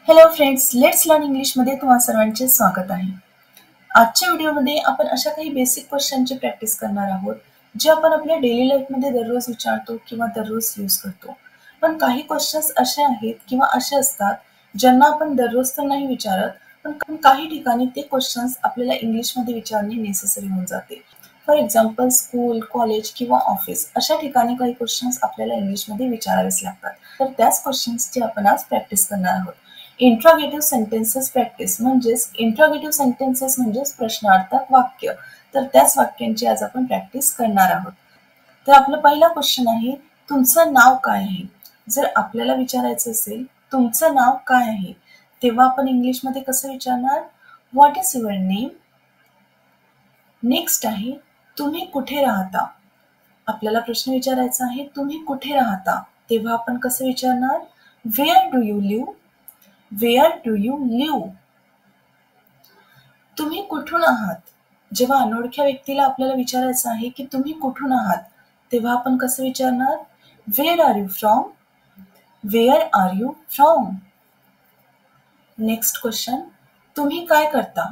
Hello friends, let's learn इंग्लिशमध्ये तुम्हा सर्वांचे स्वागत आहे. आजच्या व्हिडिओमध्ये आपण अशा काही बेसिक क्वेश्चनची प्रॅक्टिस करणार आहोत, जे आपण आपल्या डेली लाईफमध्ये दररोज विचारतो किंवा दररोज यूज करतो. पण काही क्वेश्चन्स असे आहेत किंवा असे असतात, ज्यांना आपण दररोज तर नाही विचारत, पण काही ठिकाणी ते क्वेश्चन्स आपल्याला इंग्लिशमध्ये विचारणे नेसेसरी होऊन जाते. फॉर एक्झाम्पल स्कूल, कॉलेज किंवा ऑफिस अशा ठिकाणी काही क्वेश्चन्स आपल्याला इंग्लिशमध्ये विचारावेच लागतात. तर त्याच क्वेश्चन्सची आपण आज प्रॅक्टिस करणार आहोत. Interrogative sentences practice interrogative sentences म्हणजेच प्रश्नार्थक वाक्य. तर त्याच वाक्यांची आज आपण प्रॅक्टिस करणार आहोत. तर आपला पहिला क्वेश्चन आहे, तुमचं नाव काय आहे? जर आपल्याला विचारायचं असेल तुमचं नाव काय आहे, तेव्हा आपण इंग्लिशमध्ये कसं विचारणार? What is your name? Next आहे, तुम्ही कुठे राहता? आपल्याला प्रश्न विचारायचा आहे, तुम्ही कुठे राहता? तेव्हा आपण कसं विचारणार? Where do you live? Where do you live? तुम्ही कुठून आहात? जेव्हा अनोळख्या व्यक्तीला आपल्याला विचारायचं आहे की तुम्ही कुठून आहात, तेव्हा आपण कसं विचारणार? Where are you from? Where are you from? Next question, तुम्ही काय करता?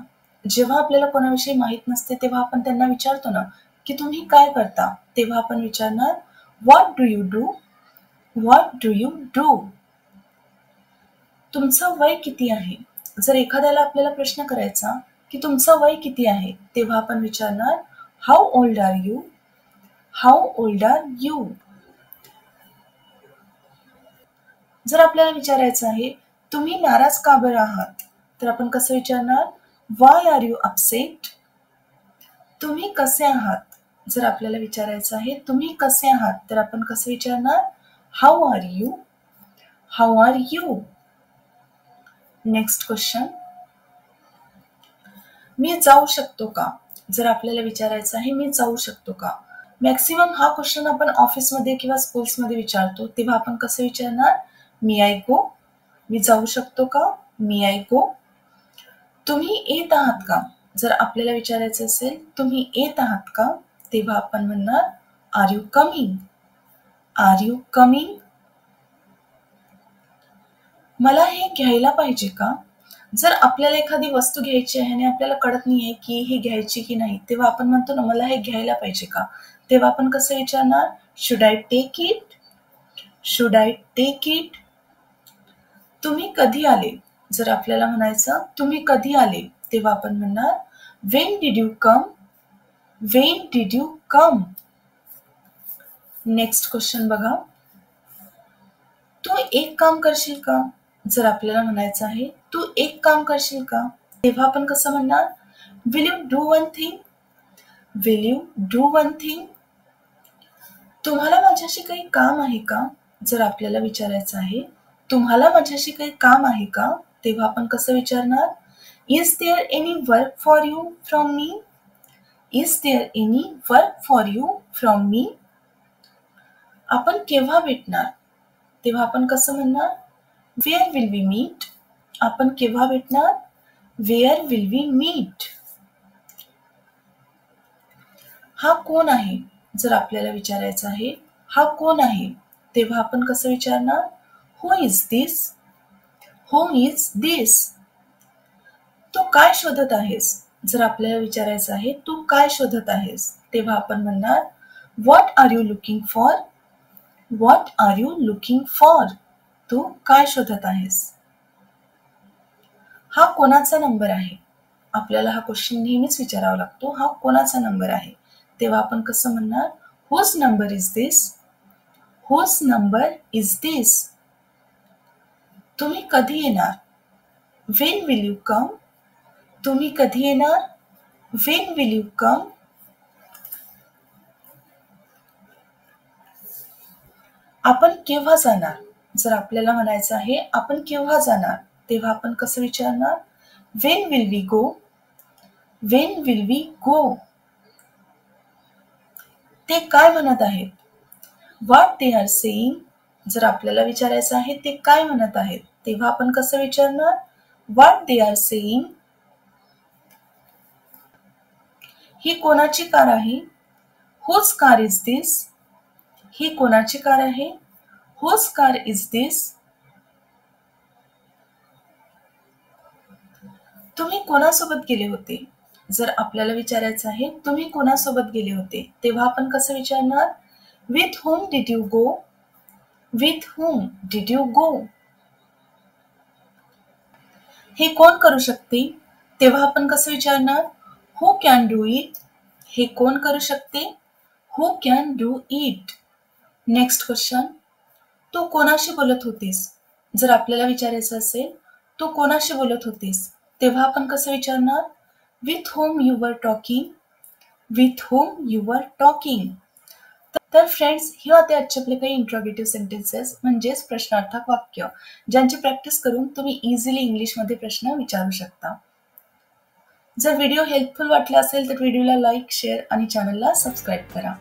जेव्हा आपल्याला कोणाविषयी माहित नसते तेव्हा आपण त्यांना विचारतो ना की तुम्ही काय करता, तेव्हा आपण विचारणार what do you do? What do you do? तुमचं वय किती आहे? जर एखाद्याला आपल्याला प्रश्न करायचा की तुमचं वय किती आहे, तेव्हा आपण विचारणार how old are you? How old are you? जर आपल्याला विचारायचं आहे तुम्ही नाराज का बरं आहात, तर आपण कसं विचारणार? व्हाय आर यू अपसेट? तुम्ही कसे आहात? जर आपल्याला विचारायचं आहे तुम्ही कसे आहात, तर आपण कसं विचारणार? How are you? How are you? Next question, मी जाऊ शकतो का? जर आपल्याला विचारायचं आहे मी जाऊ शकतो का? मॅक्सिमम हा क्वेश्चन आपण ऑफिसमध्ये किंवा स्कूल्समध्ये विचारतो, तेव्हा आपण कसं विचारणार? मी आय गो? मी जाऊ शकतो का? मी आय गो? तुम्ही येत आहात का? जर आपल्याला विचारायचं असेल तुम्ही येत आहात का, तेव्हा आपण म्हणणार are you coming? Are you coming? मला हे घ्यायला पाहिजे का? जर आपल्याला एखादी वस्तू घ्यायची आहे आणि आपल्याला कळत नाहीये की हे घ्यायची की नाही, तेव्हा आपण म्हणतो ना मला हे घ्यायला पाहिजे का? तेव्हा आपण कसं विचारणार? Should I take it? Should I take it? तुम्ही कधी आले? जर आपल्याला म्हणायचं तुम्ही कधी आले, तेव्हा आपण म्हणणार when did you come? When did you come? Next question बघा, तू एक काम करशील का? जर आपल्याला म्हणायचं आहे तू एक काम करशील का, तेव्हा आपण कसं म्हणणार? Will you do one thing? Will you do one thing? तुम्हाला माझ्याशी काही काम आहे का? जर आपल्याला विचारायचं आहे तुम्हाला माझ्याशी काही काम आहे का, तेव्हा आपण कसं विचारणार? Is there any work for you from me? Is there any work for you from me? आपण केव्हा भेटणार, तेव्हा आपण कसं म्हणणार? Where will we meet? आपण केव्हा भेटणार? Where will we meet? हा कोण आहे? जर आपल्याला विचारायचं आहे हा कोण आहे, तेव्हा आपण कसं विचारणार? हु इज दिस? हु इज दिस? तू काय शोधत आहेस? जर आपल्याला विचारायचं आहे तू काय शोधत आहेस, तेव्हा आपण म्हणणार what are you looking for? What are you looking for? तू काय शोधत आहेस? हा कोणाचा नंबर आहे? आपल्याला हा क्वेश्चन नेहमीच विचारावा लागतो, हा कोणाचा नंबर आहे, तेव्हा आपण कसं म्हणणार? Whose number is this? Whose number is this? तुम्ही कधी येणार? When will you come? तुम्ही कधी येणार? When will you come? आपण केव्हा जाणार? जर आपल्याला म्हणायचं आहे आपण केव्हा जाणार, तेव्हा आपण कसं विचारणार? When will we go? When will we go? ते काय म्हणत आहेत? What they are saying? जर आपल्याला विचारायचं आहे ते काय म्हणत आहेत, तेव्हा आपण कसं विचारणार? What they are saying? ही कोणाची कार आहे? Whose car is this? ही कोणाची कार आहे? Whose car is this? तुम्ही कोणासोबत गेले होते? जर आपल्याला विचारायचं आहे तुम्ही कोणासोबत गेले होते, तेव्हा आपण कसं विचारणार? With whom did you go? With whom did you go? हे कोण करू शकते? तेव्हा आपण कसं विचारणार? Who can do it? हे कोण करू शकते? Who can do it? Next question, तू कोणाशी बोलत होतीस? जर आपल्याला विचारायचं असेल तू कोणाशी बोलत होतीस, तेव्हा आपण कसं विचारणार? With whom you were talking? With whom you were talking? तर फ्रेंड्स, हे होते आजचे आपले काही इंट्रोगेटिव्ह सेंटेन्सेस म्हणजेच प्रश्नार्थक वाक्य, ज्यांची प्रॅक्टिस करून तुम्ही इझिली इंग्लिशमध्ये प्रश्न विचारू शकता. जर व्हिडिओ हेल्पफुल वाटला असेल तर व्हिडिओला लाईक, शेअर आणि चॅनलला सबस्क्राईब करा.